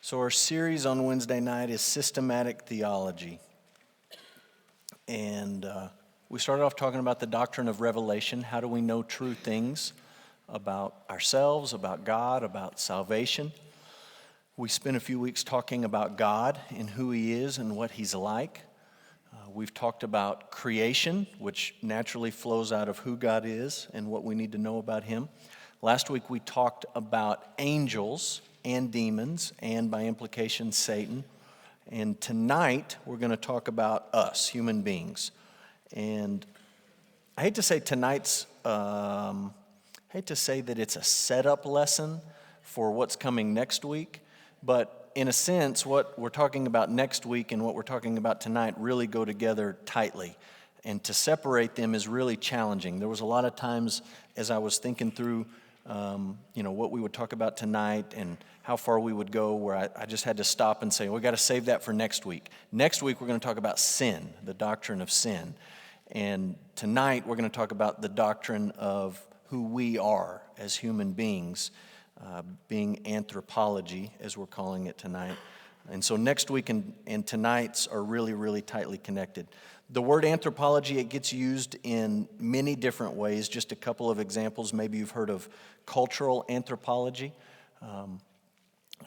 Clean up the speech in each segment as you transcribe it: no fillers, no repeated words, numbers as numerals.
So our series on Wednesday night is Systematic Theology. And we started off talking about the doctrine of revelation. How do we know true things about ourselves, about God, about salvation? We spent a few weeks talking about God and who He is and what He's like. We've talked about creation, which naturally flows out of who God is and what we need to know about Him. Last week we talked about angels and demons, and by implication, Satan. And tonight, we're going to talk about us, human beings. And I hate to say that it's a setup lesson for what's coming next week, but in a sense, what we're talking about next week and what we're talking about tonight really go together tightly. And to separate them is really challenging. There was a lot of times as I was thinking through what we would talk about tonight and how far we would go, where I just had to stop and say, we got to save that for next week. Next week, we're going to talk about sin, the doctrine of sin. And tonight, we're going to talk about the doctrine of who we are as human beings, being anthropology, as we're calling it tonight. And so next week and tonight's are really, really tightly connected. The word anthropology, it gets used in many different ways. Just a couple of examples. Maybe you've heard of cultural anthropology.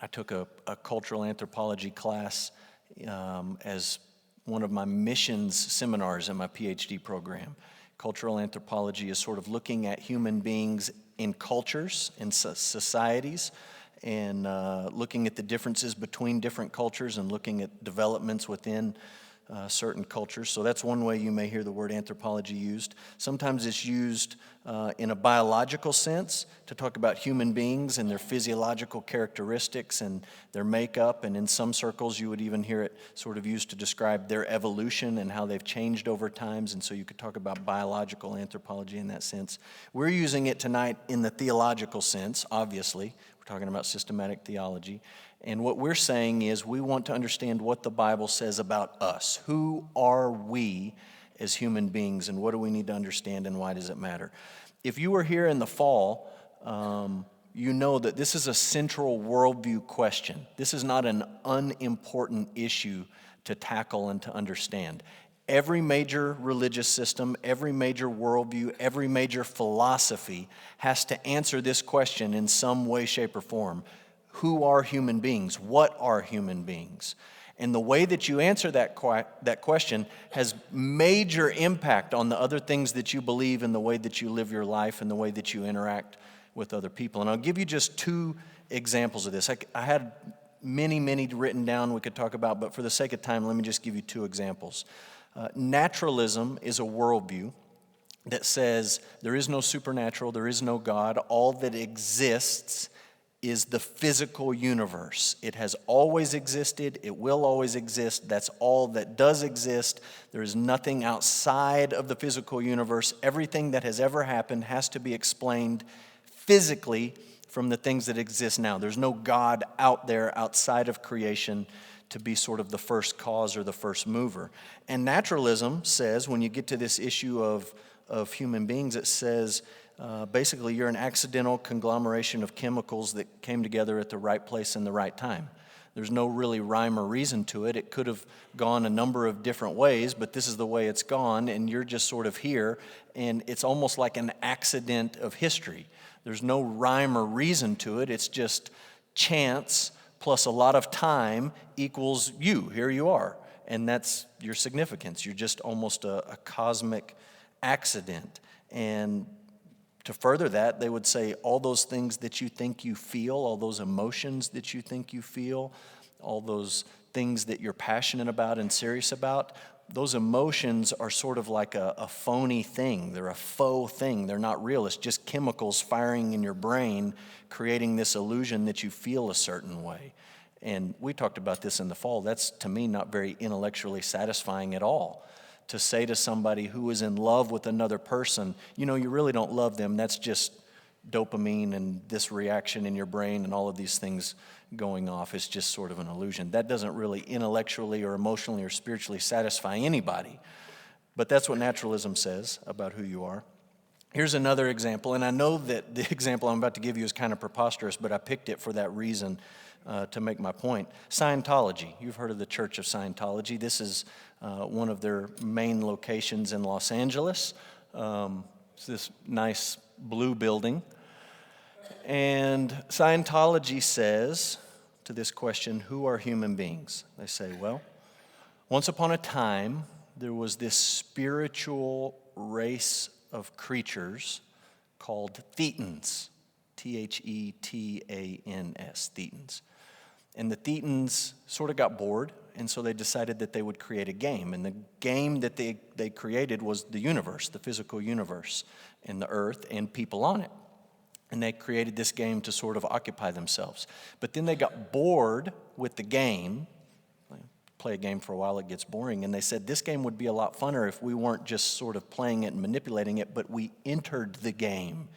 I took a cultural anthropology class as one of my missions seminars in my PhD program. Cultural anthropology is sort of looking at human beings in cultures, in societies, and looking at the differences between different cultures and looking at developments within certain cultures. So that's one way you may hear the word anthropology used. Sometimes it's used in a biological sense to talk about human beings and their physiological characteristics and their makeup. And in some circles, you would even hear it sort of used to describe their evolution and how they've changed over times. And so you could talk about biological anthropology in that sense. We're using it tonight in the theological sense, obviously. We're talking about systematic theology. And what we're saying is we want to understand what the Bible says about us. Who are we as human beings, and what do we need to understand, and why does it matter? If you were here in the fall, you know that this is a central worldview question. This is not an unimportant issue to tackle and to understand. Every major religious system, every major worldview, every major philosophy has to answer this question in some way, shape, or form. Who are human beings? What are human beings? And the way that you answer that question has major impact on the other things that you believe and the way that you live your life and the way that you interact with other people. And I'll give you just two examples of this. I had many written down we could talk about, but for the sake of time, let me just give you two examples. Naturalism is a worldview that says there is no supernatural, there is no God. All that exists is the physical universe. It has always existed. It will always exist. That's all that does exist. There is nothing outside of the physical universe. Everything that has ever happened has to be explained physically from the things that exist now. There's no God out there outside of creation to be sort of the first cause or the first mover. And naturalism says, when you get to this issue of human beings, it says, basically, you're an accidental conglomeration of chemicals that came together at the right place and the right time. There's no really rhyme or reason to it. It could have gone a number of different ways, but this is the way it's gone, and you're just sort of here, and it's almost like an accident of history. There's no rhyme or reason to it. It's just chance plus a lot of time equals you. Here you are, and that's your significance. You're just almost a cosmic accident. And to further that, they would say all those things that you think you feel, all those emotions that you think you feel, all those things that you're passionate about and serious about, those emotions are sort of like a phony thing. They're a faux thing. They're not real. It's just chemicals firing in your brain, creating this illusion that you feel a certain way. And we talked about this in the fall. That's, to me, not very intellectually satisfying at all. To say to somebody who is in love with another person, you really don't love them. That's just dopamine and this reaction in your brain and all of these things going off. It's just sort of an illusion. That doesn't really intellectually or emotionally or spiritually satisfy anybody. But that's what naturalism says about who you are. Here's another example, and I know that the example I'm about to give you is kind of preposterous, but I picked it for that reason to make my point. Scientology. You've heard of the Church of Scientology. This is one of their main locations in Los Angeles. It's this nice blue building. And Scientology says to this question, who are human beings? They say, well, once upon a time, there was this spiritual race of creatures called Thetans, Thetans, Thetans. And the Thetans sort of got bored, and so they decided that they would create a game. And the game that they created was the universe, the physical universe, and the earth and people on it. And they created this game to sort of occupy themselves. But then they got bored with the game. Play a game for a while, it gets boring. And they said this game would be a lot funner if we weren't just sort of playing it and manipulating it, but we entered the game.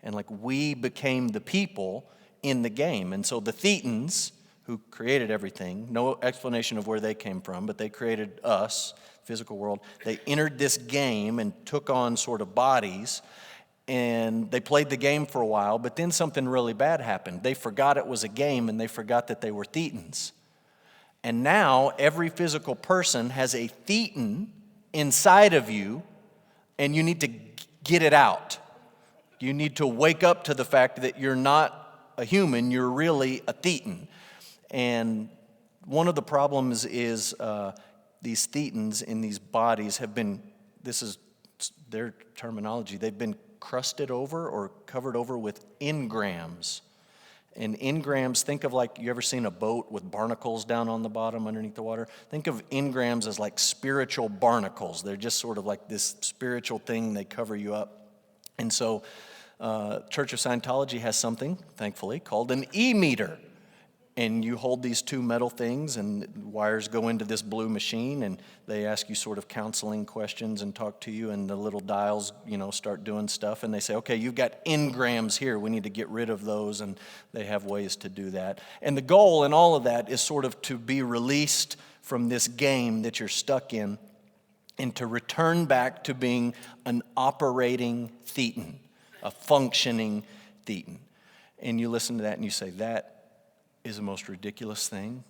And like we became the people in the game. And so the Thetans, who created everything, no explanation of where they came from, but they created us, physical world. They entered this game and took on sort of bodies. And they played the game for a while, but then something really bad happened. They forgot it was a game, and they forgot that they were Thetans. And now every physical person has a Thetan inside of you, and you need to get it out. You need to wake up to the fact that you're not a human, you're really a Thetan. And one of the problems is these Thetans in these bodies have been, this is their terminology, they've been crusted over or covered over with engrams. And engrams, think of like, you ever seen a boat with barnacles down on the bottom underneath the water? Think of engrams as like spiritual barnacles. They're just sort of like this spiritual thing, they cover you up. And so Church of Scientology has something, thankfully, called an e-meter. And you hold these two metal things, and wires go into this blue machine, and they ask you sort of counseling questions and talk to you, and the little dials, start doing stuff. And they say, okay, you've got engrams here. We need to get rid of those, and they have ways to do that. And the goal in all of that is sort of to be released from this game that you're stuck in and to return back to being an operating Thetan, a functioning Thetan. And you listen to that and you say, that is the most ridiculous thing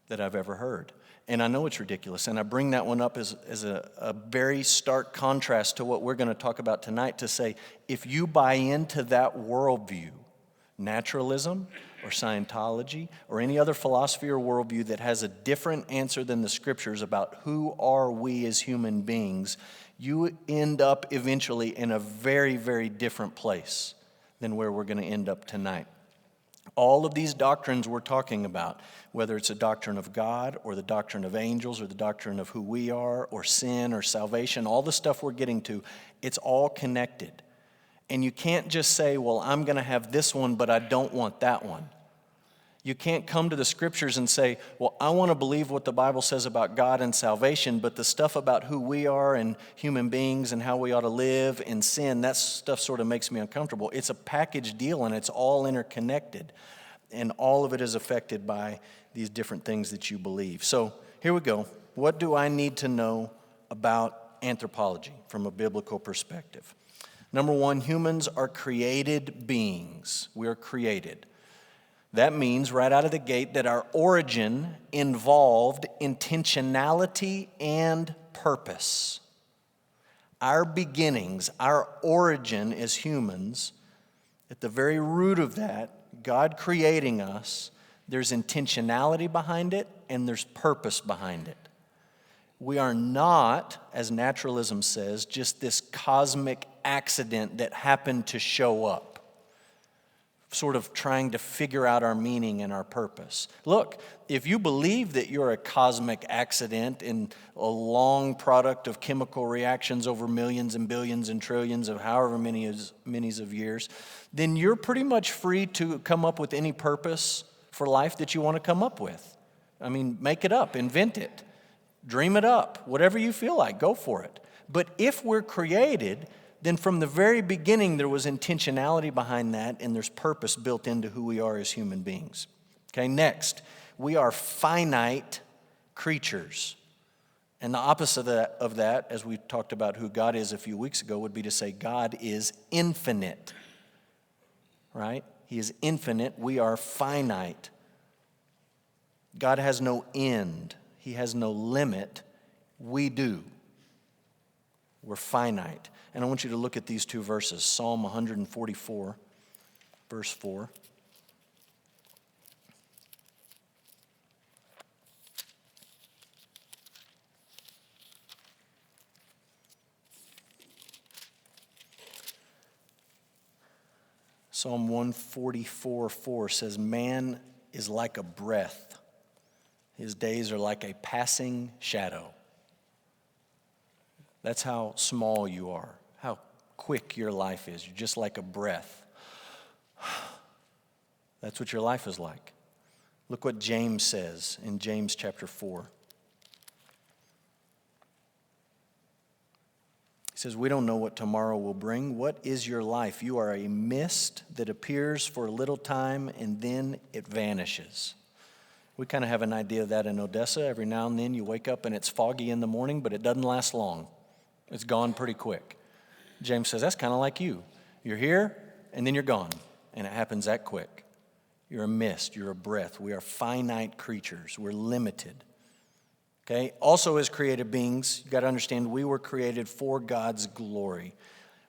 that I've ever heard. And I know it's ridiculous, and I bring that one up as a very stark contrast to what we're going to talk about tonight, to say, if you buy into that worldview, naturalism or Scientology or any other philosophy or worldview that has a different answer than the scriptures about who are we as human beings, you end up eventually in a very, very different place than where we're going to end up tonight. All of these doctrines we're talking about, whether it's a doctrine of God or the doctrine of angels or the doctrine of who we are or sin or salvation, all the stuff we're getting to, it's all connected. And you can't just say, well, I'm going to have this one, but I don't want that one. You can't come to the scriptures and say, well, I want to believe what the Bible says about God and salvation, but the stuff about who we are and human beings and how we ought to live and sin, that stuff sort of makes me uncomfortable. It's a package deal, and it's all interconnected. And all of it is affected by these different things that you believe. So here we go. What do I need to know about anthropology from a biblical perspective? Number one, humans are created beings. We are created. That means right out of the gate that our origin involved intentionality and purpose. Our beginnings, our origin as humans, at the very root of that, God creating us, there's intentionality behind it and there's purpose behind it. We are not, as naturalism says, just this cosmic accident that happened to show up, sort of trying to figure out our meaning and our purpose. Look, if you believe that you're a cosmic accident and a long product of chemical reactions over millions and billions and trillions of however many of years, then you're pretty much free to come up with any purpose for life that you want to come up with. I mean, make it up, invent it, dream it up, whatever you feel like, go for it. But if we're created, then from the very beginning there was intentionality behind that, and there's purpose built into who we are as human beings. Okay, next, we are finite creatures. And the opposite of that, as we talked about who God is a few weeks ago, would be to say God is infinite, right? He is infinite. We are finite. God has no end. He has no limit. We do. We're finite. And I want you to look at these two verses. Psalm 144, verse 4. Psalm 144:4 says, man is like a breath. His days are like a passing shadow. That's how small you are, how quick your life is. You're just like a breath. That's what your life is like. Look what James says in James chapter 4. He says, we don't know what tomorrow will bring. What is your life? You are a mist that appears for a little time and then it vanishes. We kind of have an idea of that in Odessa. Every now and then you wake up and it's foggy in the morning, but it doesn't last long. It's gone pretty quick. James says, that's kind of like you. You're here and then you're gone. And it happens that quick. You're a mist. You're a breath. We are finite creatures. We're limited. Okay? Also, as created beings, you've got to understand we were created for God's glory.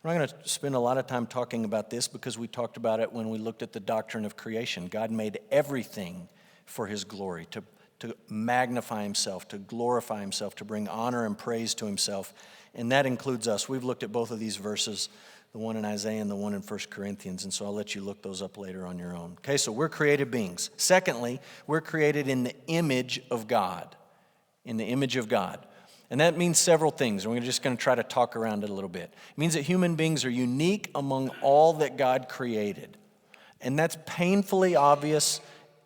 We're not going to spend a lot of time talking about this because we talked about it when we looked at the doctrine of creation. God made everything for his glory, to magnify himself, to glorify himself, to bring honor and praise to himself. And that includes us. We've looked at both of these verses, the one in Isaiah and the one in 1 Corinthians, and so I'll let you look those up later on your own. Okay, so we're created beings. Secondly, we're created in the image of God. In the image of God. And that means several things, and we're just going to try to talk around it a little bit. It means that human beings are unique among all that God created. And that's painfully obvious.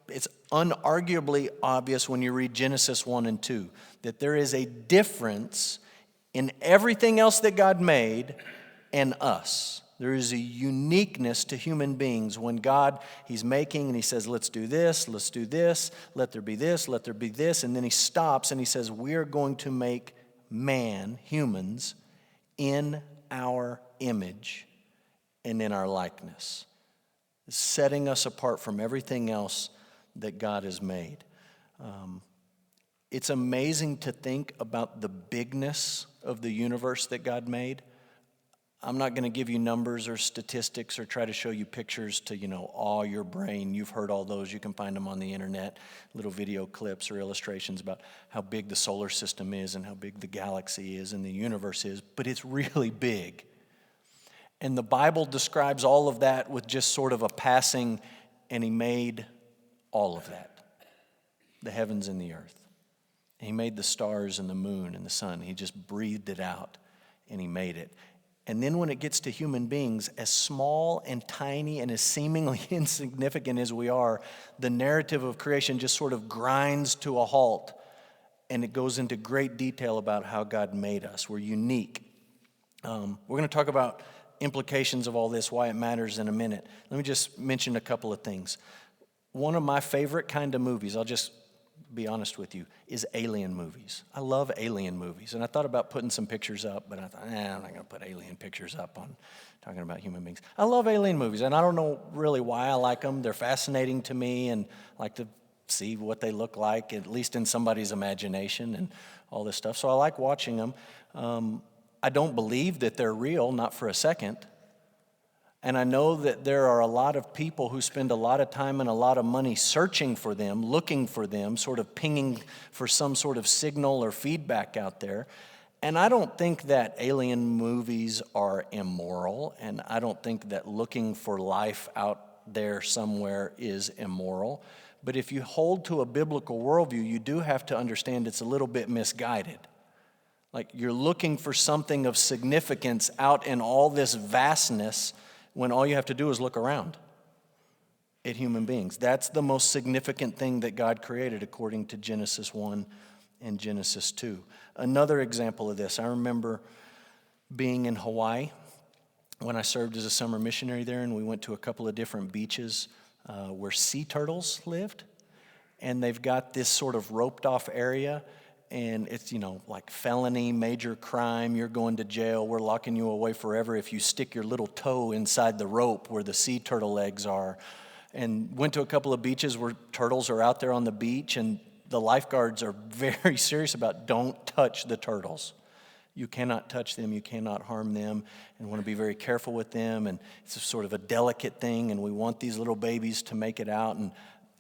It's unarguably obvious when you read Genesis 1 and 2, that there is a difference in everything else that God made and us. There is a uniqueness to human beings when God, he's making and he says, let's do this, let there be this, let there be this. And then he stops and he says, we're going to make man, humans, in our image and in our likeness. Setting us apart from everything else that God has made. It's amazing to think about the bigness of the universe that God made. I'm not going to give you numbers or statistics or try to show you pictures to, awe your brain. You've heard all those. You can find them on the internet, little video clips or illustrations about how big the solar system is and how big the galaxy is and the universe is. But it's really big. And the Bible describes all of that with just sort of a passing, and he made all of that, the heavens and the earth. And he made the stars and the moon and the sun. He just breathed it out and he made it. And then when it gets to human beings, as small and tiny and as seemingly insignificant as we are, the narrative of creation just sort of grinds to a halt. And it goes into great detail about how God made us. We're unique. We're going to talk about implications of all this, why it matters in a minute. Let me just mention a couple of things. One of my favorite kind of movies, I'll just be honest with you, is alien movies. I love alien movies. And I thought about putting some pictures up, but I thought, I'm not going to put alien pictures up on talking about human beings. I love alien movies, and I don't know really why I like them. They're fascinating to me, and I like to see what they look like, at least in somebody's imagination and all this stuff. So I like watching them. I don't believe that they're real, not for a second. And I know that there are a lot of people who spend a lot of time and a lot of money searching for them, looking for them, sort of pinging for some sort of signal or feedback out there. And I don't think that alien movies are immoral, and I don't think that looking for life out there somewhere is immoral. But if you hold to a biblical worldview, you do have to understand it's a little bit misguided. Like you're looking for something of significance out in all this vastness when all you have to do is look around at human beings. That's the most significant thing that God created according to Genesis 1 and Genesis 2. Another example of this, I remember being in Hawaii when I served as a summer missionary there, and we went to a couple of different beaches where sea turtles lived. And they've got this sort of roped off area, and it's, like felony, major crime, you're going to jail, we're locking you away forever if you stick your little toe inside the rope where the sea turtle eggs are. And went to a couple of beaches where turtles are out there on the beach, and the lifeguards are very serious about don't touch the turtles. You cannot touch them, you cannot harm them, and want to be very careful with them, and it's a sort of a delicate thing, and we want these little babies to make it out. And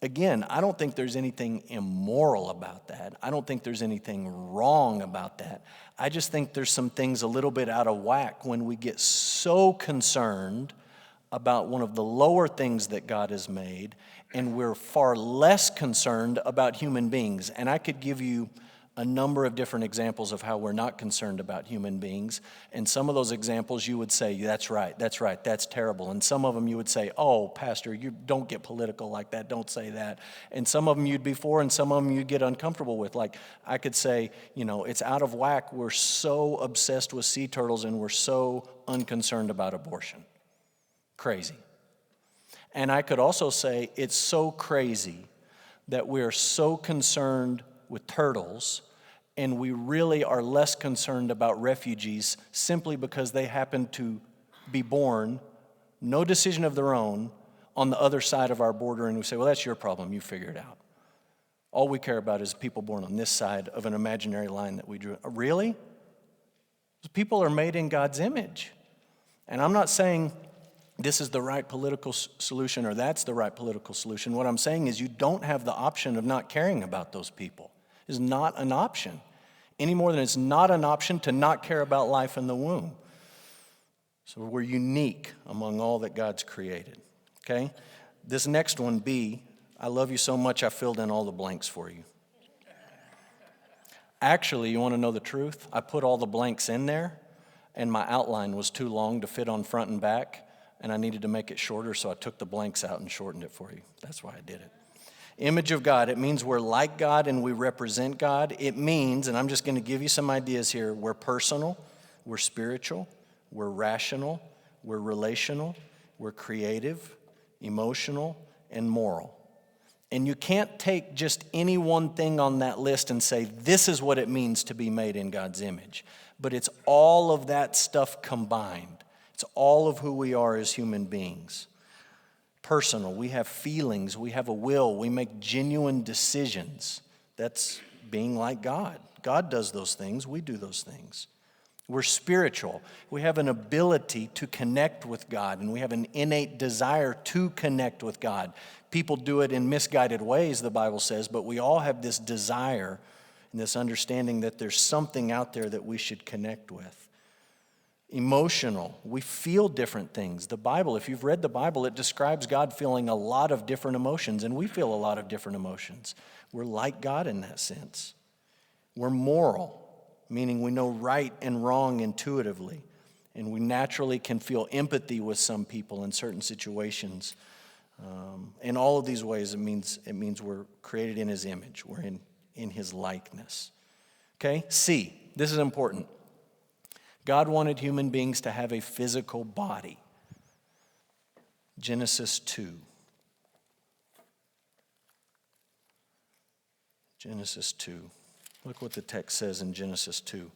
again, I don't think there's anything immoral about that. I don't think there's anything wrong about that. I just think there's some things a little bit out of whack when we get so concerned about one of the lower things that God has made, and we're far less concerned about human beings. And I could give you a number of different examples of how we're not concerned about human beings. And some of those examples you would say, that's right, that's terrible. And some of them you would say, oh, Pastor, you don't get political like that, don't say that. And some of them you'd be for, and some of them you'd get uncomfortable with. Like I could say, it's out of whack. We're so obsessed with sea turtles and we're so unconcerned about abortion. Crazy. And I could also say it's so crazy that we're so concerned with turtles and we really are less concerned about refugees simply because they happen to be born, no decision of their own, on the other side of our border, and we say, well, that's your problem, you figure it out. All we care about is people born on this side of an imaginary line that we drew. Really? People are made in God's image. And I'm not saying this is the right political solution or that's the right political solution. What I'm saying is you don't have the option of not caring about those people. It's not an option, any more than it's not an option to not care about life in the womb. So we're unique among all that God's created, okay? This next one, B, I love you so much I filled in all the blanks for you. Actually, you want to know the truth? I put all the blanks in there, and my outline was too long to fit on front and back, and I needed to make it shorter, so I took the blanks out and shortened it for you. That's why I did it. Image of God, it means we're like God and we represent God. It means, and I'm just going to give you some ideas here, we're personal, we're spiritual, we're rational, we're relational, we're creative, emotional, and moral. And you can't take just any one thing on that list and say, this is what it means to be made in God's image. But it's all of that stuff combined. It's all of who we are as human beings. Personal, we have feelings, we have a will, we make genuine decisions. That's being like God. God does those things, we do those things. We're spiritual. We have an ability to connect with God, and we have an innate desire to connect with God. People do it in misguided ways, the Bible says, but we all have this desire and this understanding that there's something out there that we should connect with. Emotional, we feel different things. The Bible, if you've read the Bible, it describes God feeling a lot of different emotions, and we feel a lot of different emotions. We're like God in that sense. We're moral, meaning we know right and wrong intuitively, and we naturally can feel empathy with some people in certain situations. In all of these ways, it means we're created in His image. We're in His likeness. Okay? C, this is important. God wanted human beings to have a physical body. Genesis 2. Genesis 2. Look what the text says in Genesis 2.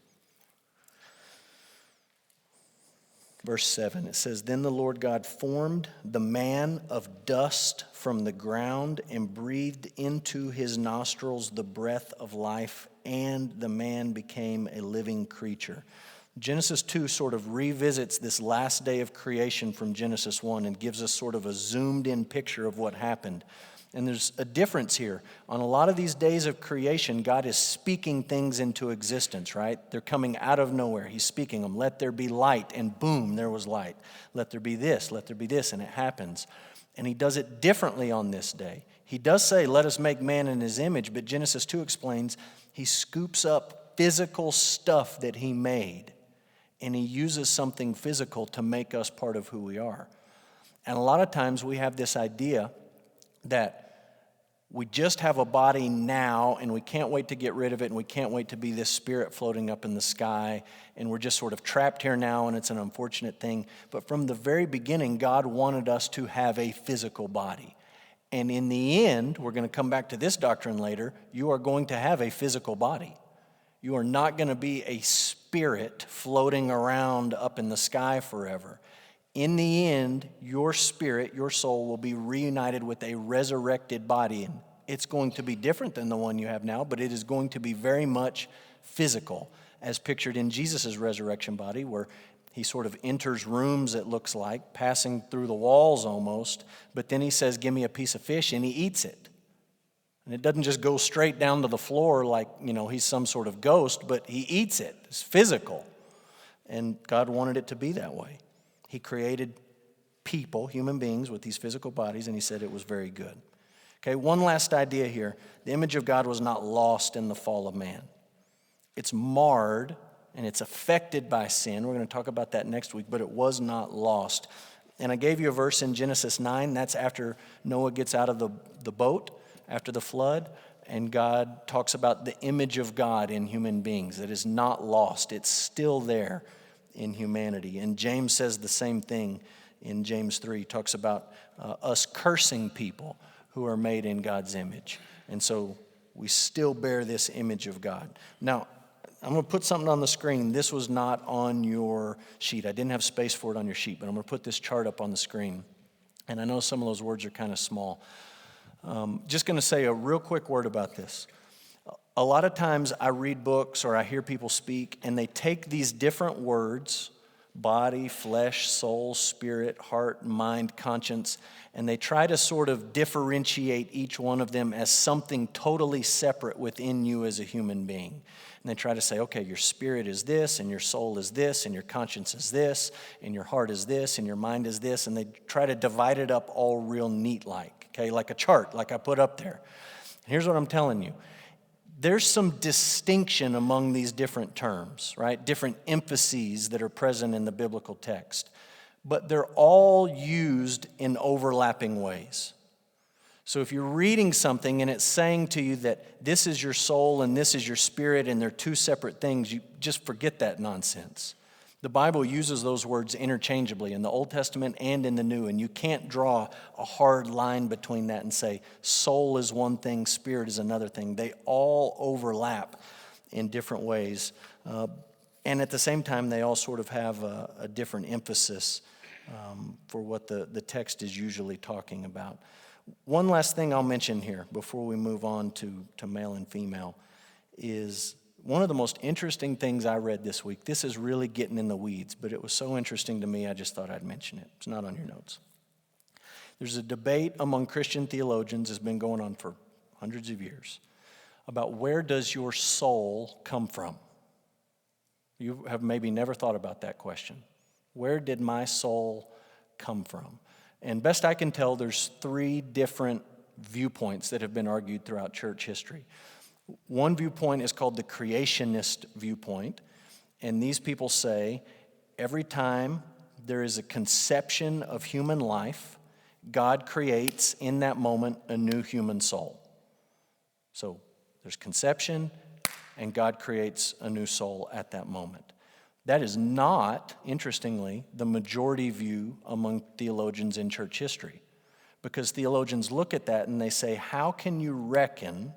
Verse 7, it says, Then the Lord God formed the man of dust from the ground and breathed into his nostrils the breath of life, and the man became a living creature. Genesis 2 sort of revisits this last day of creation from Genesis 1 and gives us sort of a zoomed-in picture of what happened. And there's a difference here. On a lot of these days of creation, God is speaking things into existence, right? They're coming out of nowhere. He's speaking them. Let there be light, and boom, there was light. Let there be this, and it happens. And He does it differently on this day. He does say, let us make man in His image, but Genesis 2 explains He scoops up physical stuff that He made, and He uses something physical to make us part of who we are. And a lot of times we have this idea that we just have a body now and we can't wait to get rid of it, and we can't wait to be this spirit floating up in the sky, and we're just sort of trapped here now, and it's an unfortunate thing. But from the very beginning, God wanted us to have a physical body. And in the end, we're going to come back to this doctrine later, you are going to have a physical body. You are not going to be a spirit floating around up in the sky forever. In the end, your spirit, your soul, will be reunited with a resurrected body. And it's going to be different than the one you have now, but it is going to be very much physical, as pictured in Jesus' resurrection body, where he sort of enters rooms, it looks like, passing through the walls almost, but then he says, give me a piece of fish, and he eats it. And it doesn't just go straight down to the floor like, he's some sort of ghost, but he eats it. It's physical. And God wanted it to be that way. He created people, human beings, with these physical bodies, and he said it was very good. Okay, one last idea here. The image of God was not lost in the fall of man. It's marred and it's affected by sin. We're going to talk about that next week, but it was not lost. And I gave you a verse in Genesis 9. That's after Noah gets out of the boat, after the flood, and God talks about the image of God in human beings. It is not lost. It's still there in humanity. And James says the same thing in James 3. He talks about us cursing people who are made in God's image. And so we still bear this image of God. Now, I'm going to put something on the screen. This was not on your sheet. I didn't have space for it on your sheet, but I'm going to put this chart up on the screen. And I know some of those words are kind of small. Just going to say a real quick word about this. A lot of times I read books or I hear people speak, and they take these different words, body, flesh, soul, spirit, heart, mind, conscience, and they try to sort of differentiate each one of them as something totally separate within you as a human being. And they try to say, okay, your spirit is this, and your soul is this, and your conscience is this, and your heart is this, and your mind is this, and they try to divide it up all real neat-like, okay, like a chart, like I put up there. And here's what I'm telling you. There's some distinction among these different terms, right? Different emphases that are present in the biblical text. But they're all used in overlapping ways. So if you're reading something and it's saying to you that this is your soul and this is your spirit and they're two separate things, you just forget that nonsense. The Bible uses those words interchangeably in the Old Testament and in the New, and you can't draw a hard line between that and say soul is one thing, spirit is another thing. They all overlap in different ways, and at the same time, they all sort of have a different emphasis for what the text is usually talking about. One last thing I'll mention here before we move on to male and female is one of the most interesting things I read this week. This is really getting in the weeds, but it was so interesting to me, I just thought I'd mention it. It's not on your notes. There's a debate among Christian theologians that's been going on for hundreds of years about where does your soul come from? You have maybe never thought about that question. Where did my soul come from? And best I can tell, there's three different viewpoints that have been argued throughout church history. One viewpoint is called the creationist viewpoint, and these people say every time there is a conception of human life, God creates in that moment a new human soul. So there's conception, and God creates a new soul at that moment. That is not, interestingly, the majority view among theologians in church history, because theologians look at that and they say, how can you reckon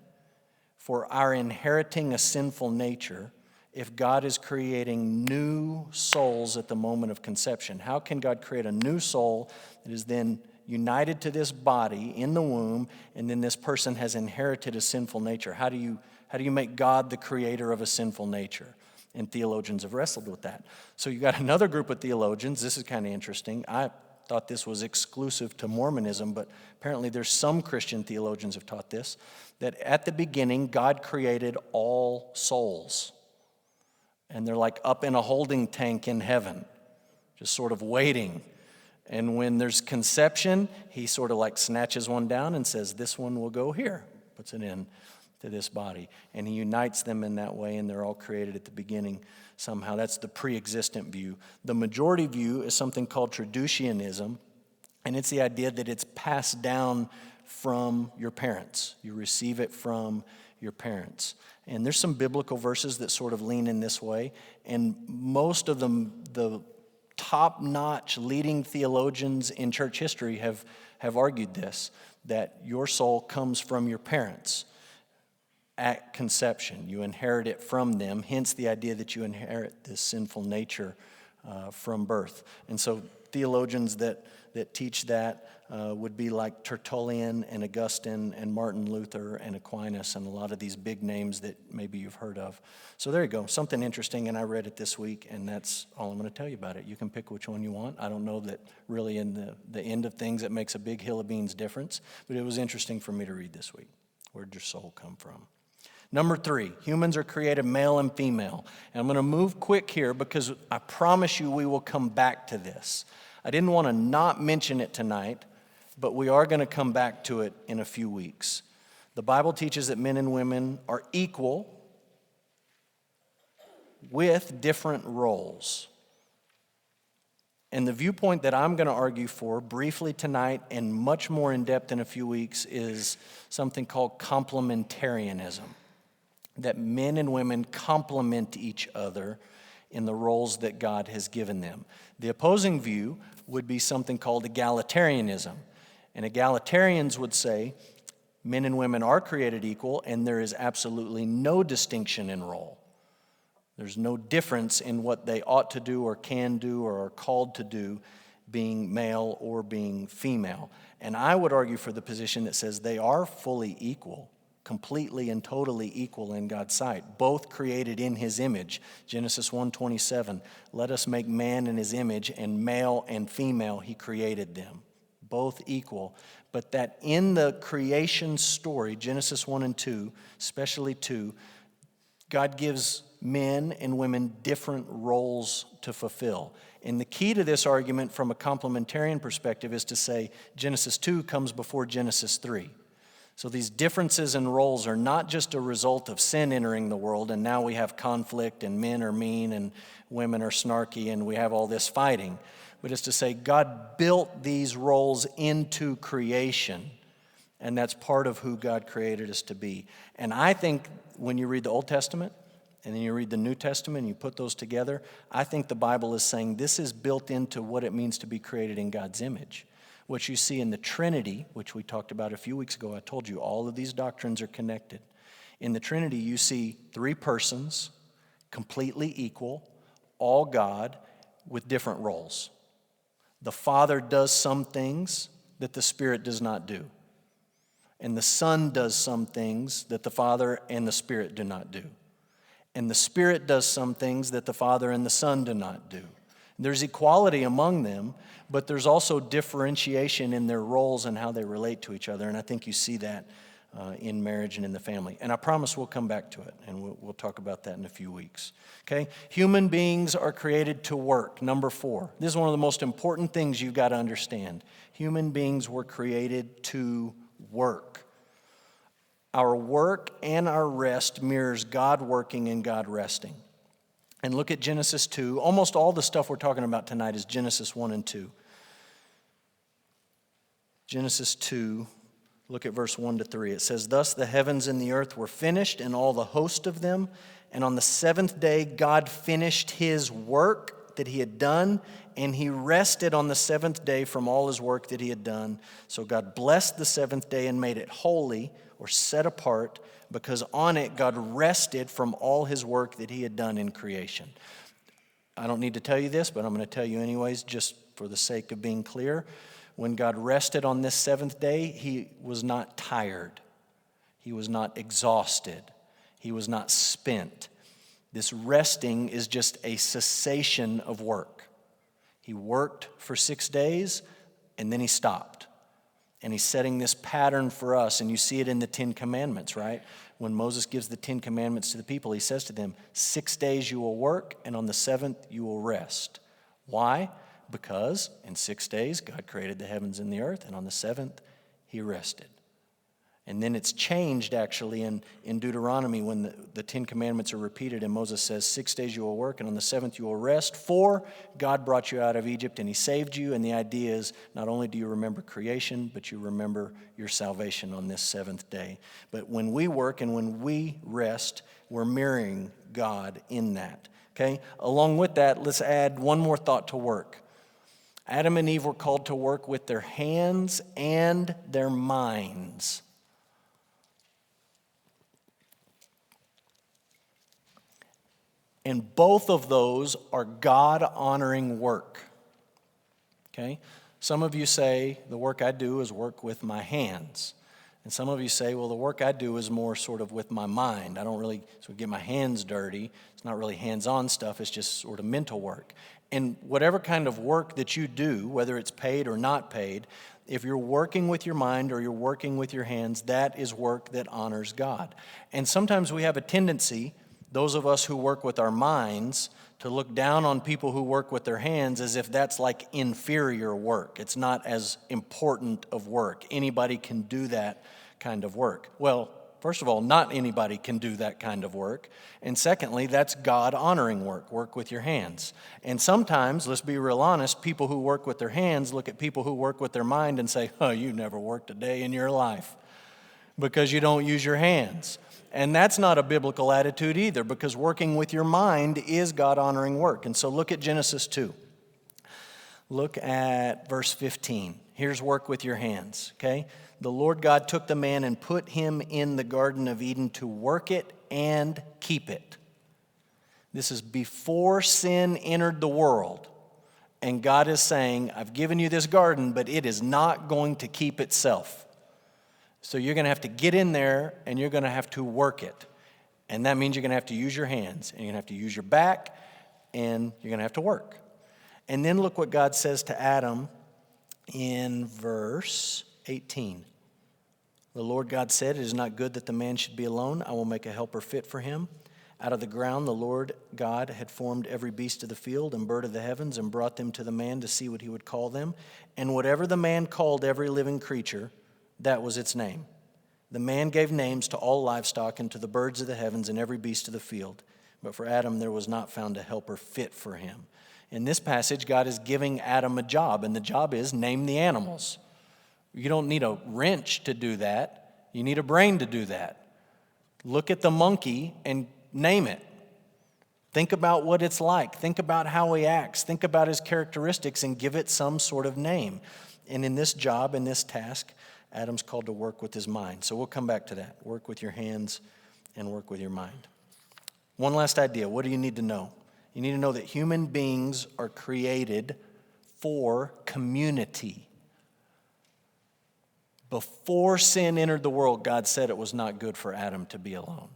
for our inheriting a sinful nature if God is creating new souls at the moment of conception? How can God create a new soul that is then united to this body in the womb, and then this person has inherited a sinful nature? How do you make God the creator of a sinful nature? And theologians have wrestled with that. So you got another group of theologians. This is kind of interesting. I thought this was exclusive to Mormonism, but apparently there's some Christian theologians have taught this, that at the beginning, God created all souls. And they're like up in a holding tank in heaven, just sort of waiting. And when there's conception, he sort of like snatches one down and says, this one will go here, puts it in to this body. And he unites them in that way, and they're all created at the beginning somehow. That's the pre-existent view. The majority view is something called traducianism, and it's the idea that it's passed down from your parents. You receive it from your parents. And there's some biblical verses that sort of lean in this way, and most of them, the top-notch leading theologians in church history have argued this, that your soul comes from your parents. at conception. You inherit it from them, hence the idea that you inherit this sinful nature from birth. And so theologians that teach that would be like Tertullian and Augustine and Martin Luther and Aquinas and a lot of these big names that maybe you've heard of. So there you go, something interesting, and I read it this week, and that's all I'm going to tell you about it. You can pick which one you want. I don't know that really in the end of things it makes a big hill of beans difference, but it was interesting for me to read this week. Where'd your soul come from? Number 3, humans are created male and female. And I'm going to move quick here because I promise you we will come back to this. I didn't want to not mention it tonight, but we are going to come back to it in a few weeks. The Bible teaches that men and women are equal with different roles. And the viewpoint that I'm going to argue for briefly tonight and much more in depth in a few weeks is something called complementarianism. That men and women complement each other in the roles that God has given them. The opposing view would be something called egalitarianism. And egalitarians would say men and women are created equal and there is absolutely no distinction in role. There's no difference in what they ought to do or can do or are called to do, being male or being female. And I would argue for the position that says they are fully equal, completely and totally equal in God's sight, both created in his image. Genesis 1:27, let us make man in his image, and male and female he created them, both equal. But that in the creation story, Genesis 1 and 2, especially 2, God gives men and women different roles to fulfill. And the key to this argument from a complementarian perspective is to say Genesis 2 comes before Genesis 3. So these differences in roles are not just a result of sin entering the world, and now we have conflict, and men are mean, and women are snarky, and we have all this fighting. But it's to say God built these roles into creation, and that's part of who God created us to be. And I think when you read the Old Testament, and then you read the New Testament, and you put those together, I think the Bible is saying this is built into what it means to be created in God's image. What you see in the Trinity, which we talked about a few weeks ago, I told you all of these doctrines are connected. In the Trinity, you see 3 persons, completely equal, all God, with different roles. The Father does some things that the Spirit does not do. And the Son does some things that the Father and the Spirit do not do. And the Spirit does some things that the Father and the Son do not do. There's equality among them, but there's also differentiation in their roles and how they relate to each other. And I think you see that in marriage and in the family. And I promise we'll come back to it, and we'll talk about that in a few weeks. Okay? Human beings are created to work. Number 4. This is one of the most important things you've got to understand. Human beings were created to work. Our work and our rest mirrors God working and God resting. And look at Genesis 2. Almost all the stuff we're talking about tonight is Genesis 1 and 2. Genesis 2, look at verse 1 to 3. It says, thus the heavens and the earth were finished, and all the host of them. And on the 7th day, God finished his work that he had done, and he rested on the 7th day from all his work that he had done. So God blessed the 7th day and made it holy, or set apart, because on it God rested from all his work that he had done in creation. I don't need to tell you this, but I'm going to tell you anyways, just for the sake of being clear. When God rested on this 7th day, he was not tired. He was not exhausted. He was not spent. This resting is just a cessation of work. He worked for 6 days, and then he stopped. And he's setting this pattern for us, and you see it in the 10 Commandments, right? When Moses gives the 10 Commandments to the people, he says to them, 6 days you will work, and on the 7th you will rest. Why? Because in 6 days God created the heavens and the earth, and on the 7th he rested. And then it's changed actually in Deuteronomy when the 10 Commandments are repeated, and Moses says, 6 days you will work, and on the 7th you will rest, for God brought you out of Egypt and he saved you. And the idea is not only do you remember creation, but you remember your salvation on this 7th day. But when we work and when we rest, we're mirroring God in that. Okay? Along with that, let's add one more thought to work. Adam and Eve were called to work with their hands and their minds. And both of those are God-honoring work. Okay? Some of you say, the work I do is work with my hands. And some of you say, well, the work I do is more sort of with my mind. I don't really sort of get my hands dirty. It's not really hands-on stuff. It's just sort of mental work. And whatever kind of work that you do, whether it's paid or not paid, if you're working with your mind or you're working with your hands, that is work that honors God. And sometimes we have a tendency, those of us who work with our minds, to look down on people who work with their hands as if that's like inferior work. It's not as important of work. Anybody can do that kind of work. Well, first of all, not anybody can do that kind of work. And secondly, that's God-honoring work with your hands. And sometimes, let's be real honest, people who work with their hands look at people who work with their mind and say, oh, you never worked a day in your life because you don't use your hands. And that's not a biblical attitude either, because working with your mind is God-honoring work. And so look at Genesis 2. Look at verse 15. Here's work with your hands, okay? The Lord God took the man and put him in the Garden of Eden to work it and keep it. This is before sin entered the world. And God is saying, I've given you this garden, but it is not going to keep itself. So you're going to have to get in there and you're going to have to work it. And that means you're going to have to use your hands and you're going to have to use your back and you're going to have to work. And then look what God says to Adam in verse 18. The Lord God said, it is not good that the man should be alone. I will make a helper fit for him. Out of the ground the Lord God had formed every beast of the field and bird of the heavens and brought them to the man to see what he would call them. And whatever the man called every living creature, that was its name. The man gave names to all livestock and to the birds of the heavens and every beast of the field. But for Adam there was not found a helper fit for him. In this passage, God is giving Adam a job, and the job is name the animals. You don't need a wrench to do that. You need a brain to do that. Look at the monkey and name it. Think about what it's like. Think about how he acts. Think about his characteristics and give it some sort of name. And in this job, in this task, Adam's called to work with his mind. So we'll come back to that. Work with your hands and work with your mind. One last idea. What do you need to know? You need to know that human beings are created for community. Before sin entered the world, God said it was not good for Adam to be alone.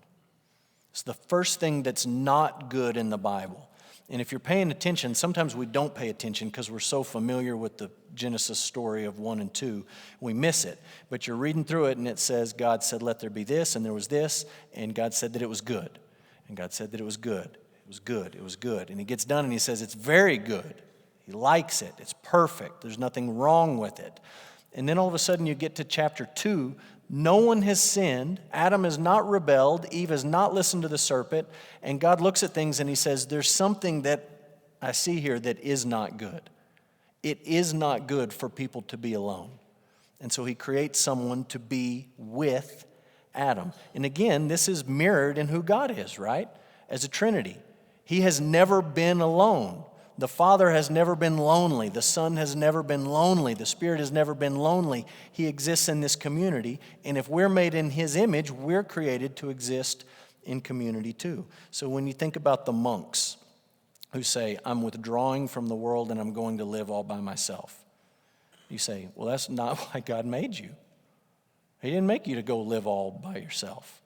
It's the first thing that's not good in the Bible. And if you're paying attention, sometimes we don't pay attention because we're so familiar with the Genesis story of 1 and 2, we miss it. But you're reading through it and it says, God said, let there be this, and there was this, and God said that it was good. And God said that it was good. It was good. It was good. And he gets done and he says, it's very good. He likes it. It's perfect. There's nothing wrong with it. And then all of a sudden you get to chapter 2. No one has sinned. Adam has not rebelled. Eve has not listened to the serpent. And God looks at things and he says, there's something that I see here that is not good. It is not good for people to be alone. And so he creates someone to be with Adam. And again, this is mirrored in who God is, right? As a Trinity. He has never been alone. The Father has never been lonely. The Son has never been lonely. The Spirit has never been lonely. He exists in this community. And if we're made in His image, we're created to exist in community too. So when you think about the monks who say, I'm withdrawing from the world and I'm going to live all by myself, you say, well, that's not why God made you. He didn't make you to go live all by yourself.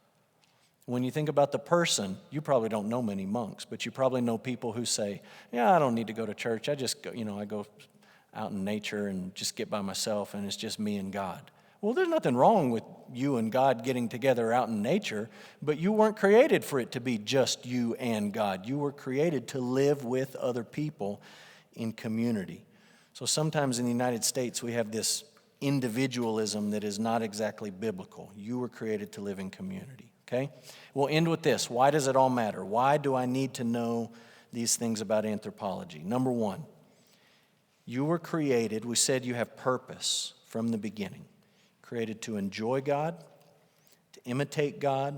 When you think about the person, you probably don't know many monks, but you probably know people who say, yeah, I don't need to go to church. I just go, I go out in nature and just get by myself and it's just me and God. Well, there's nothing wrong with you and God getting together out in nature, but you weren't created for it to be just you and God. You were created to live with other people in community. So sometimes in the United States, we have this individualism that is not exactly biblical. You were created to live in community. Okay? We'll end with this. Why does it all matter? Why do I need to know these things about anthropology? Number one, you were created, we said you have purpose from the beginning. Created to enjoy God, to imitate God,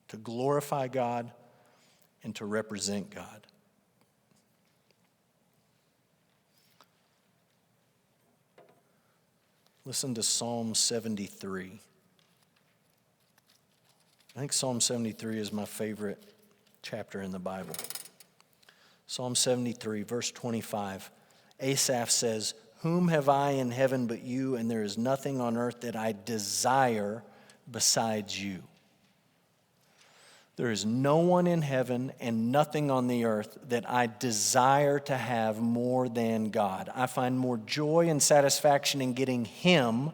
to glorify God, and to represent God. Listen to Psalm 73. I think Psalm 73 is my favorite chapter in the Bible. Psalm 73, verse 25. Asaph says, "Whom have I in heaven but you, and there is nothing on earth that I desire besides you." There is no one in heaven and nothing on the earth that I desire to have more than God. I find more joy and satisfaction in getting Him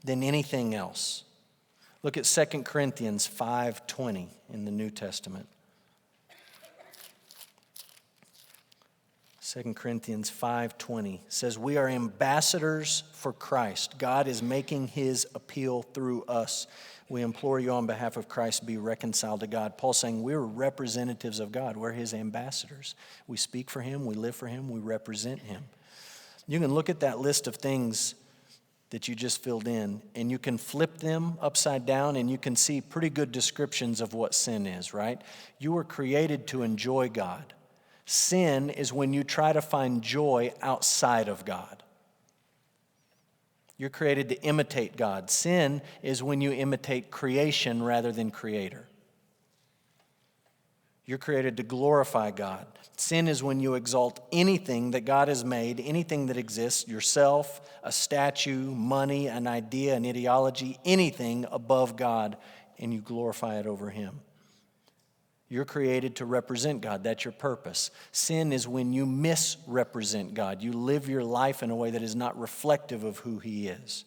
than anything else. Look at 2 Corinthians 5:20 in the New Testament. 2 Corinthians 5:20 says, "We are ambassadors for Christ. God is making His appeal through us. We implore you on behalf of Christ, be reconciled to God." Paul's saying we're representatives of God. We're His ambassadors. We speak for Him, we live for Him, we represent Him. You can look at that list of things that you just filled in, and you can flip them upside down, and you can see pretty good descriptions of what sin is, right? You were created to enjoy God. Sin is when you try to find joy outside of God. You're created to imitate God. Sin is when you imitate creation rather than Creator. You're created to glorify God. Sin is when you exalt anything that God has made, anything that exists, yourself, a statue, money, an idea, an ideology, anything above God, and you glorify it over Him. You're created to represent God. That's your purpose. Sin is when you misrepresent God. You live your life in a way that is not reflective of who He is.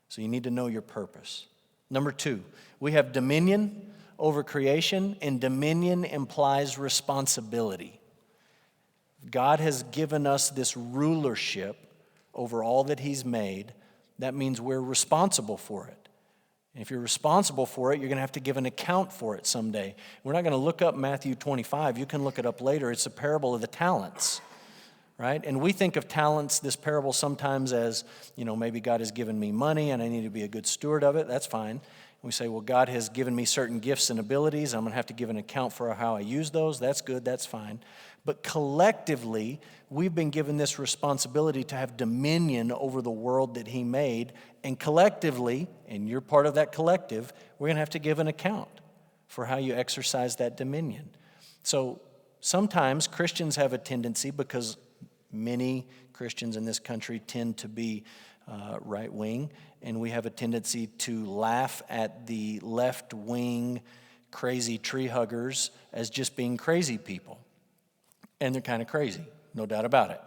So you need to know your purpose. Number 2, we have dominion over creation, and dominion implies responsibility. God has given us this rulership over all that He's made. That means we're responsible for it. And if you're responsible for it, you're going to have to give an account for it someday. We're not going to look up Matthew 25. You can look it up later. It's a parable of the talents, right? And we think of talents, this parable, sometimes as, maybe God has given me money and I need to be a good steward of it. That's fine. We say, well, God has given me certain gifts and abilities. I'm going to have to give an account for how I use those. That's good. That's fine. But collectively, we've been given this responsibility to have dominion over the world that He made. And collectively, and you're part of that collective, we're going to have to give an account for how you exercise that dominion. So sometimes Christians have a tendency, because many Christians in this country tend to be right-wing, and we have a tendency to laugh at the left-wing crazy tree huggers as just being crazy people. And they're kind of crazy, no doubt about it.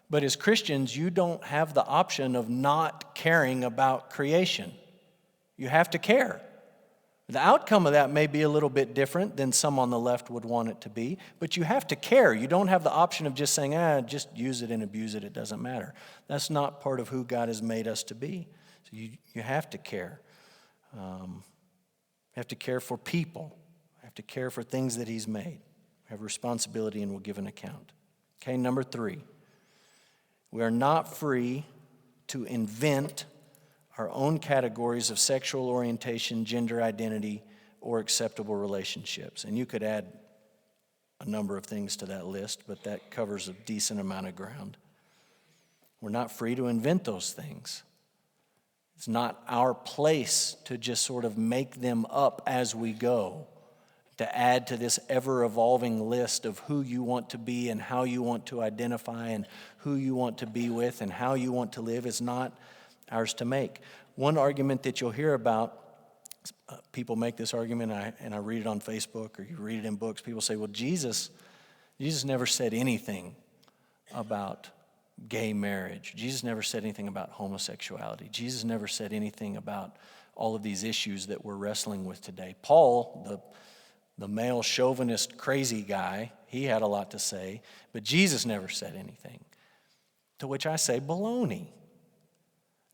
But as Christians, you don't have the option of not caring about creation. You have to care. The outcome of that may be a little bit different than some on the left would want it to be, but you have to care. You don't have the option of just saying, just use it and abuse it, it doesn't matter. That's not part of who God has made us to be. So you have to care. You have to care for people. You have to care for things that He's made. We have responsibility and we'll give an account. Okay, number 3. We are not free to invent our own categories of sexual orientation, gender identity, or acceptable relationships. And you could add a number of things to that list, but that covers a decent amount of ground. We're not free to invent those things. It's not our place to just sort of make them up as we go, to add to this ever-evolving list of who you want to be and how you want to identify and who you want to be with and how you want to live is not ours to make. One argument that you'll hear about, people make this argument, and I read it on Facebook or you read it in books, people say, well, Jesus never said anything about gay marriage. Jesus never said anything about homosexuality. Jesus never said anything about all of these issues that we're wrestling with today. Paul, the male chauvinist crazy guy, he had a lot to say, but Jesus never said anything. To which I say, baloney.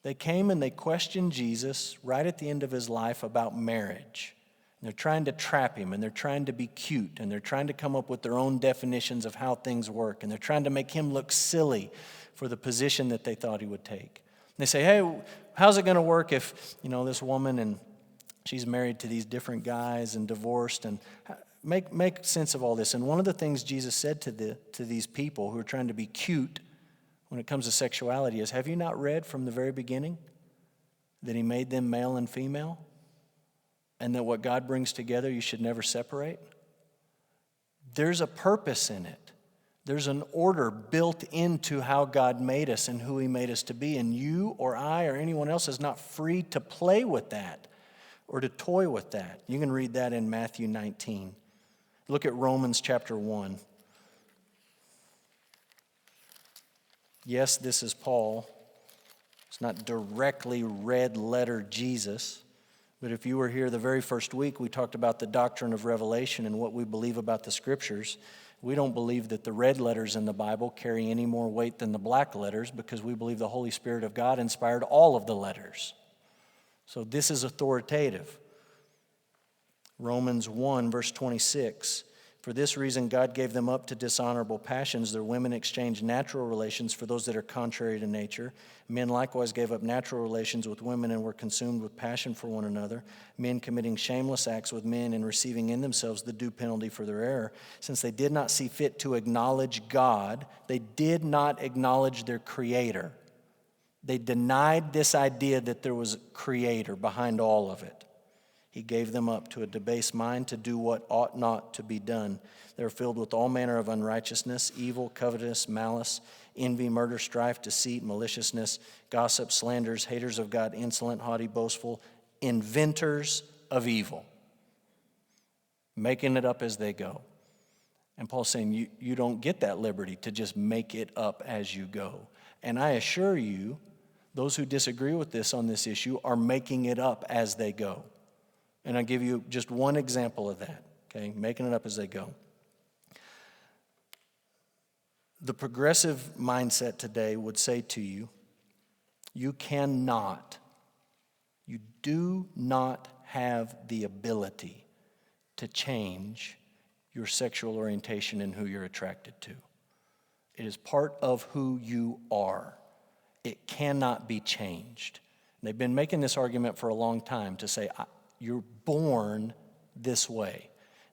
They came and they questioned Jesus right at the end of His life about marriage. And they're trying to trap Him, and they're trying to be cute, and they're trying to come up with their own definitions of how things work, and they're trying to make Him look silly for the position that they thought He would take. And they say, hey, how's it going to work if, this woman and she's married to these different guys and divorced, and make sense of all this. And one of the things Jesus said to these people who are trying to be cute when it comes to sexuality is, have you not read from the very beginning that He made them male and female? And that what God brings together you should never separate? There's a purpose in it. There's an order built into how God made us and who He made us to be. And you or I or anyone else is not free to play with that or to toy with that. You can read that in Matthew 19. Look at Romans chapter 1. Yes, this is Paul. It's not directly red letter Jesus. But if you were here the very first week, we talked about the doctrine of revelation and what we believe about the Scriptures. We don't believe that the red letters in the Bible carry any more weight than the black letters because we believe the Holy Spirit of God inspired all of the letters. So this is authoritative. Romans 1, verse 26. For this reason, God gave them up to dishonorable passions. Their women exchanged natural relations for those that are contrary to nature. Men likewise gave up natural relations with women and were consumed with passion for one another. Men committing shameless acts with men and receiving in themselves the due penalty for their error. Since they did not see fit to acknowledge God, they did not acknowledge their Creator. They denied this idea that there was a Creator behind all of it. He gave them up to a debased mind to do what ought not to be done. They are filled with all manner of unrighteousness, evil, covetous, malice, envy, murder, strife, deceit, maliciousness, gossip, slanders, haters of God, insolent, haughty, boastful, inventors of evil, making it up as they go. And Paul's saying you don't get that liberty to just make it up as you go. And I assure you, those who disagree with this on this issue are making it up as they go. And I'll give you just one example of that, okay? Making it up as they go. The progressive mindset today would say to you, you do not have the ability to change your sexual orientation and who you're attracted to. It is part of who you are. It cannot be changed. And they've been making this argument for a long time to say, you're born this way.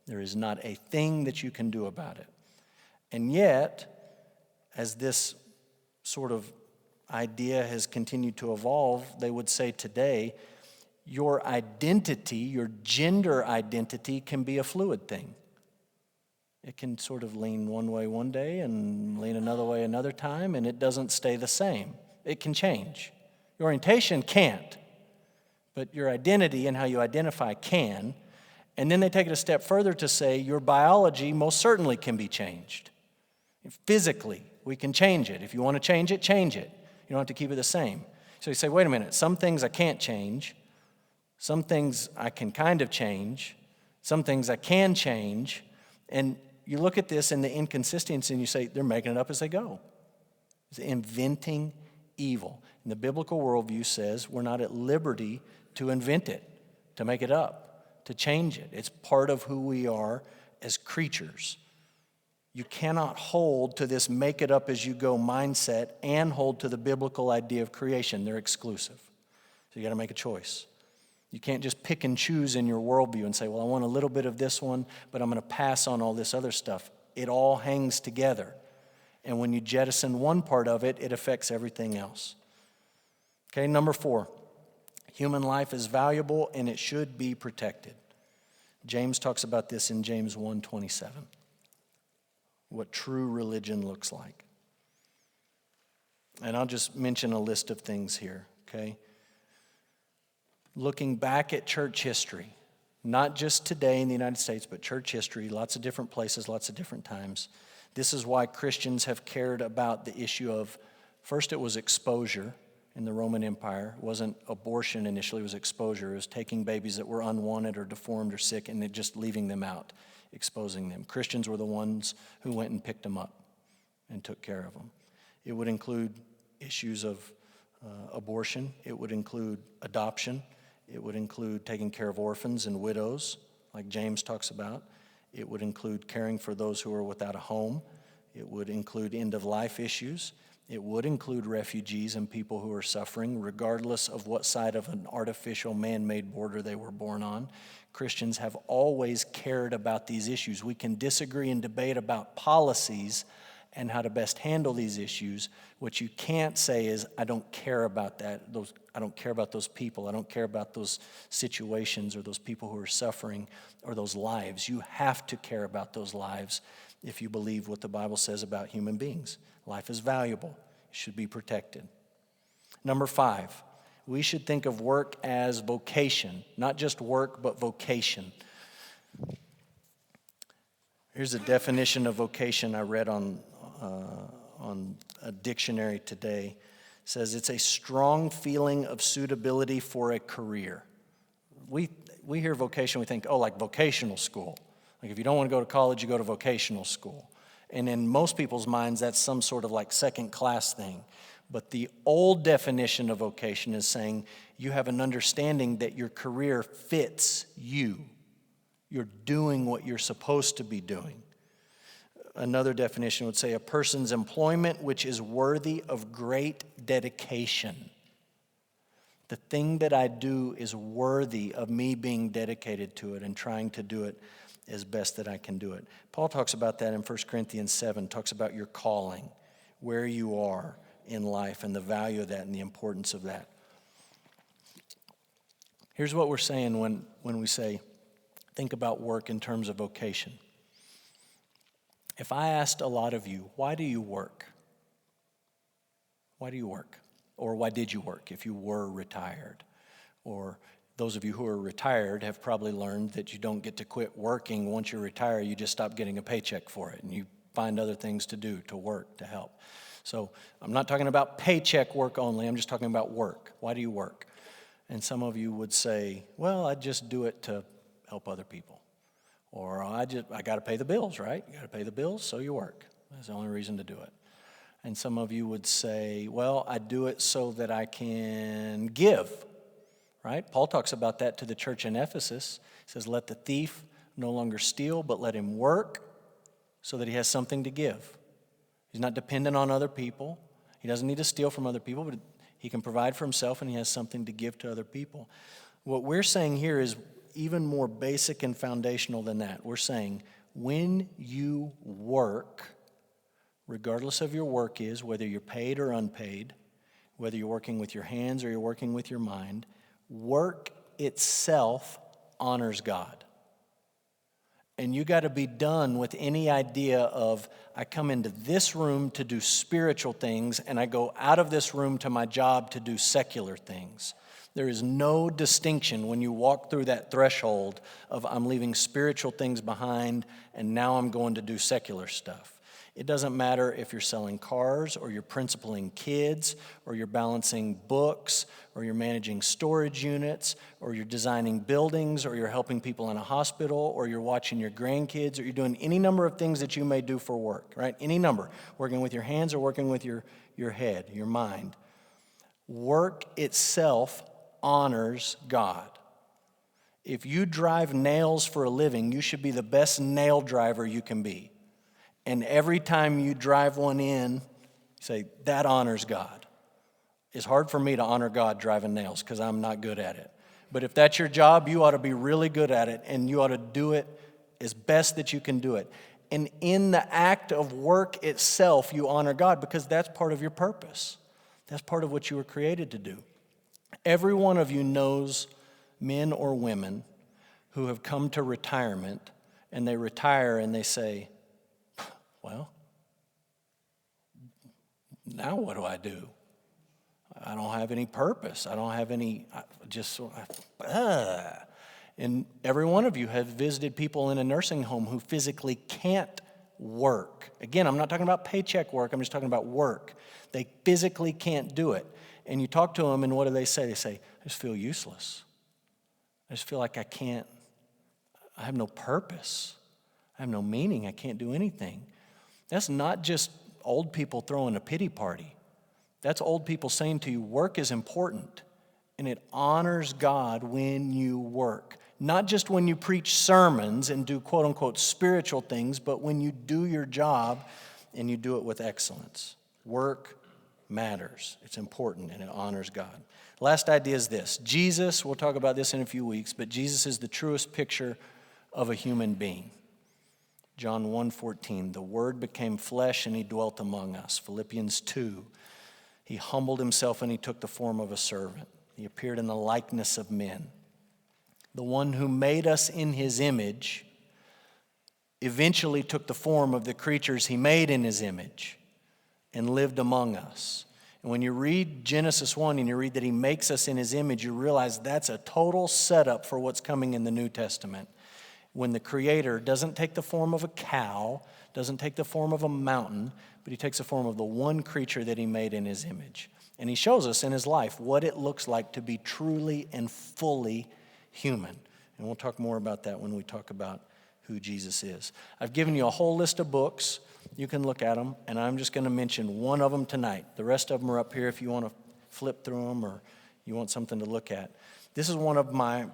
There is not a thing that you can do about it. And yet, as this sort of idea has continued to evolve, they would say today, your identity, your gender identity can be a fluid thing. It can sort of lean one way one day and lean another way another time, and it doesn't stay the same. It can change. Your orientation can't. But your identity and how you identify can. And then they take it a step further to say your biology most certainly can be changed. Physically, we can change it. If you want to change it, change it. You don't have to keep it the same. So you say, wait a minute, some things I can't change. Some things I can kind of change. Some things I can change. And you look at this and the inconsistency and you say, they're making it up as they go. It's inventing evil. And the biblical worldview says we're not at liberty to invent it, to make it up, to change it. It's part of who we are as creatures. You cannot hold to this make it up as you go mindset and hold to the biblical idea of creation. They're exclusive. So you got to make a choice. You can't just pick and choose in your worldview and say, well, I want a little bit of this one, but I'm going to pass on all this other stuff. It all hangs together. And when you jettison one part of it, it affects everything else. Okay, number 4. Human life is valuable and it should be protected. James talks about this in James 1:27. What true religion looks like. And I'll just mention a list of things here, okay? Looking back at church history, not just today in the United States, but church history, lots of different places, lots of different times. This is why Christians have cared about the issue of, first it was exposure in the Roman Empire. It wasn't abortion initially, it was exposure. It was taking babies that were unwanted or deformed or sick and then just leaving them out, exposing them. Christians were the ones who went and picked them up and took care of them. It would include issues of abortion. It would include adoption. It would include taking care of orphans and widows, like James talks about. It would include caring for those who are without a home. It would include end-of-life issues. It would include refugees and people who are suffering, regardless of what side of an artificial man-made border they were born on. Christians have always cared about these issues. We can disagree and debate about policies and how to best handle these issues. What you can't say is, I don't care about that. I don't care about those people. I don't care about those situations or those people who are suffering or those lives. You have to care about those lives if you believe what the Bible says about human beings. Life is valuable. It should be protected. Number 5, we should think of work as vocation, not just work, but vocation. Here's a definition of vocation I read on a dictionary today. It says it's a strong feeling of suitability for a career. We hear vocation, we think, like vocational school. Like if you don't want to go to college, you go to vocational school. And in most people's minds, that's some sort of like second-class thing. But the old definition of vocation is saying you have an understanding that your career fits you. You're doing what you're supposed to be doing. Another definition would say a person's employment which is worthy of great dedication. The thing that I do is worthy of me being dedicated to it and trying to do it as best that I can do it. Paul talks about that in 1 Corinthians 7, talks about your calling, where you are in life and the value of that and the importance of that. Here's what we're saying when we say, think about work in terms of vocation. If I asked a lot of you, why do you work? Why do you work? Or why did you work if you were retired? Or those of you who are retired have probably learned that you don't get to quit working once you retire. You just stop getting a paycheck for it, and you find other things to do, to work, to help. So I'm not talking about paycheck work only. I'm just talking about work. Why do you work? And some of you would say, well, I just do it to help other people. Or I got to pay the bills, right? You got to pay the bills, so you work. That's the only reason to do it. And some of you would say, well, I do it so that I can give, right? Paul talks about that to the church in Ephesus. He says, let the thief no longer steal, but let him work so that he has something to give. He's not dependent on other people. He doesn't need to steal from other people, but he can provide for himself and he has something to give to other people. What we're saying here is even more basic and foundational than that. We're saying when you work, regardless of your work is, whether you're paid or unpaid, whether you're working with your hands or you're working with your mind, work itself honors God. And you got to be done with any idea of, I come into this room to do spiritual things and I go out of this room to my job to do secular things. There is no distinction when you walk through that threshold of I'm leaving spiritual things behind and now I'm going to do secular stuff. It doesn't matter if you're selling cars or you're principling kids or you're balancing books or you're managing storage units or you're designing buildings or you're helping people in a hospital or you're watching your grandkids or you're doing any number of things that you may do for work, right? Any number, working with your hands or working with your head, your mind. Work itself honors God. If you drive nails for a living, you should be the best nail driver you can be. And every time you drive one in, say, that honors God. It's hard for me to honor God driving nails because I'm not good at it. But if that's your job, you ought to be really good at it and you ought to do it as best that you can do it. And in the act of work itself, you honor God because that's part of your purpose. That's part of what you were created to do. Every one of you knows men or women who have come to retirement and they retire and they say, well, now what do I do? I don't have any purpose. I don't have any, And every one of you have visited people in a nursing home who physically can't work. Again, I'm not talking about paycheck work. I'm just talking about work. They physically can't do it. And you talk to them and what do they say? They say, I just feel useless. I just feel like I have no purpose. I have no meaning. I can't do anything. That's not just old people throwing a pity party. That's old people saying to you, work is important, and it honors God when you work. Not just when you preach sermons and do quote-unquote spiritual things, but when you do your job and you do it with excellence. Work matters. It's important, and it honors God. Last idea is this. Jesus, we'll talk about this in a few weeks, but Jesus is the truest picture of a human being. John 1:14, the Word became flesh and he dwelt among us. Philippians 2, he humbled himself and he took the form of a servant. He appeared in the likeness of men. The one who made us in his image eventually took the form of the creatures he made in his image and lived among us. And when you read Genesis 1 and you read that he makes us in his image, you realize that's a total setup for what's coming in the New Testament. When the Creator doesn't take the form of a cow, doesn't take the form of a mountain, but he takes the form of the one creature that he made in his image. And he shows us in his life what it looks like to be truly and fully human. And we'll talk more about that when we talk about who Jesus is. I've given you a whole list of books. You can look at them, and I'm just going to mention one of them tonight. The rest of them are up here if you want to flip through them or you want something to look at. This is one of my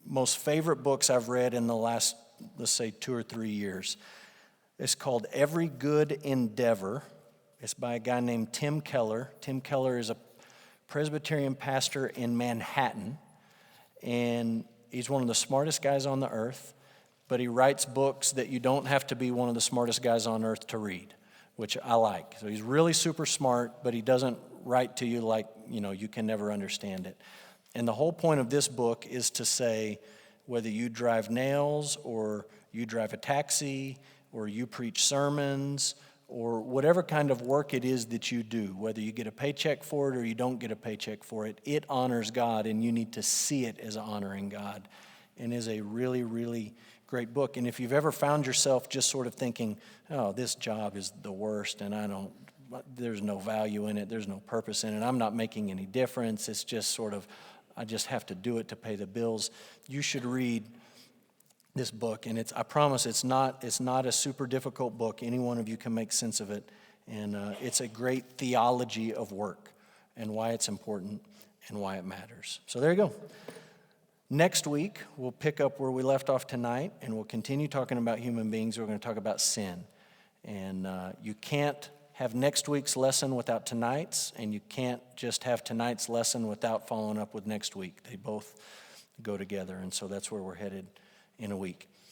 most favorite books I've read in the last, let's say, 2 or 3 years. It's called Every Good Endeavor. It's by a guy named Tim Keller. Tim Keller is a Presbyterian pastor in Manhattan, and he's one of the smartest guys on the earth, but he writes books that you don't have to be one of the smartest guys on earth to read, which I like. So he's really super smart, but he doesn't write to you like, you can never understand it. And the whole point of this book is to say, whether you drive nails or you drive a taxi or you preach sermons or whatever kind of work it is that you do, whether you get a paycheck for it or you don't get a paycheck for it, it honors God, and you need to see it as honoring God, and is a really, really great book. And if you've ever found yourself just sort of thinking, oh, this job is the worst and there's no value in it, there's no purpose in it, I'm not making any difference, it's just sort of, I just have to do it to pay the bills, you should read this book. And I promise it's not a super difficult book. Any one of you can make sense of it. And it's a great theology of work and why it's important and why it matters. So there you go. Next week, we'll pick up where we left off tonight, and we'll continue talking about human beings. We're going to talk about sin. And you can't have next week's lesson without tonight's, and you can't just have tonight's lesson without following up with next week. They both go together, and so that's where we're headed in a week.